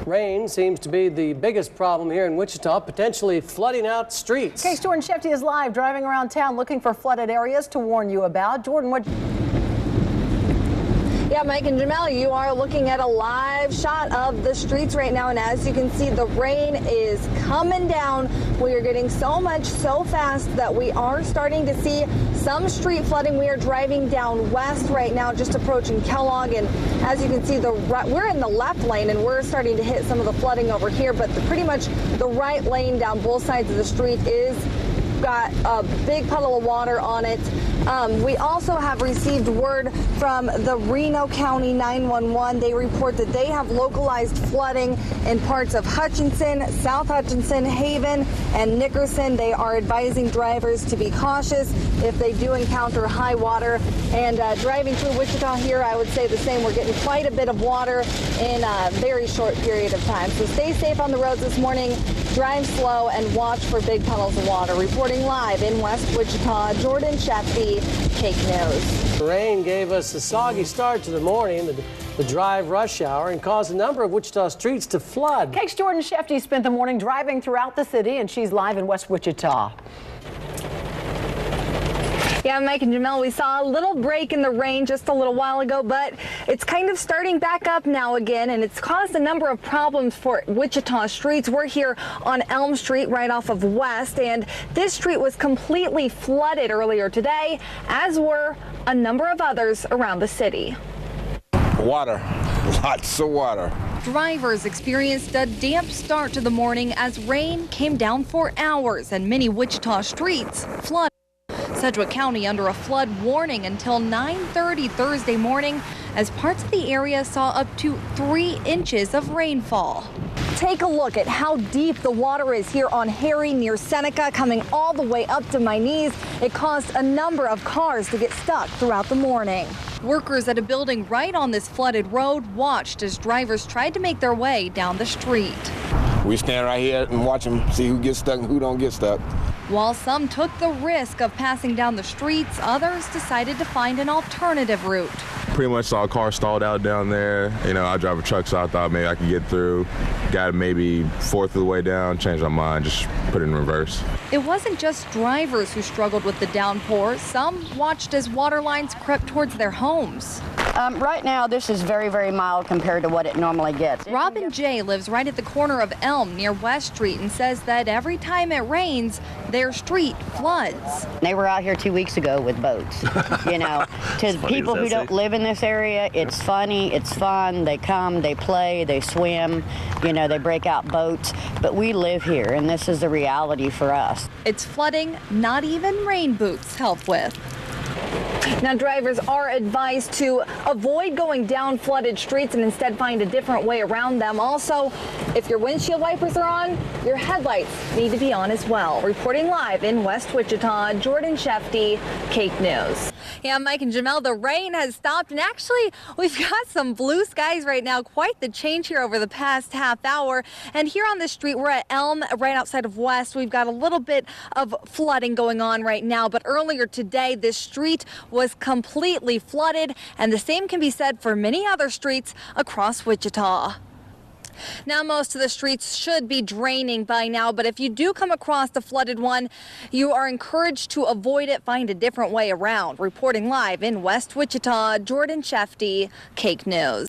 Rain seems to be the biggest problem here in Wichita, potentially flooding out streets. Okay, Jordan Shefty is live driving around town looking for flooded areas to warn you about. Jordan, what? Yeah, Mike and Jamel, you are looking at a live shot of the streets right now, and as you can see, the rain is coming down. We are getting so much so fast that we are starting to see some street flooding. We are driving down west right now, just approaching Kellogg, and as you can see, we're in the left lane, and we're starting to hit some of the flooding over here, but pretty much the right lane down both sides of the street is got a big puddle of water on it. We also have received word from the Reno County 911. They report that they have localized flooding in parts of Hutchinson, South Hutchinson, Haven, and Nickerson. They are advising drivers to be cautious if they do encounter high water. And driving through Wichita here, I would say the same. We're getting quite a bit of water in a very short period of time. So stay safe on the roads this morning, drive slow, and watch for big puddles of water. Reporting live in West Wichita, Jordan Shefty, Cake News. The rain gave us a soggy start to the morning, the drive rush hour, and caused a number of Wichita streets to flood. Cake's Jordan Shefty spent the morning driving throughout the city, and she's live in West Wichita. Yeah, Mike and Jamel, we saw a little break in the rain just a little while ago, but it's kind of starting back up now again, and it's caused a number of problems for Wichita streets. We're here on Elm Street right off of West, and this street was completely flooded earlier today, as were a number of others around the city. Water, lots of water. Drivers experienced a damp start to the morning as rain came down for hours and many Wichita streets flooded. Sedgwick County under a flood warning until 9:30 Thursday morning as parts of the area saw up to 3 inches of rainfall. Take a look at how deep the water is here on Harry near Seneca, coming all the way up to my knees. It caused a number of cars to get stuck throughout the morning. Workers at a building right on this flooded road watched as drivers tried to make their way down the street. We stand right here and watch them, see who gets stuck and who don't get stuck. While some took the risk of passing down the streets, others decided to find an alternative route. Pretty much saw a car stalled out down there. You know, I drive a truck, so I thought maybe I could get through. Got maybe fourth of the way down, changed my mind, just put it in reverse. It wasn't just drivers who struggled with the downpour. Some watched as water lines crept towards their homes. Right now, this is very, very mild compared to what it normally gets. Robin J. lives right at the corner of Elm near West Street and says that every time it rains, their street floods. They were out here 2 weeks ago with boats. You know, to people who don't live in this area, it's funny, it's fun. They come, they play, they swim, you know, they break out boats. But we live here, and this is the reality for us. It's flooding not even rain boots help with. Now, drivers are advised to avoid going down flooded streets and instead find a different way around them. Also, if your windshield wipers are on, your headlights need to be on as well. Reporting live in West Wichita, Jordan Shefty, Cake News. Yeah, Mike and Jamel, the rain has stopped, and actually we've got some blue skies right now. Quite the change here over the past half hour. And here on the street, we're at Elm, right outside of West. We've got a little bit of flooding going on right now, but earlier today, this street was completely flooded, and the same can be said for many other streets across Wichita. Now, most of the streets should be draining by now, but if you do come across a flooded one, you are encouraged to avoid it, find a different way around. Reporting live in West Wichita, Jordan Shefty, Cake News.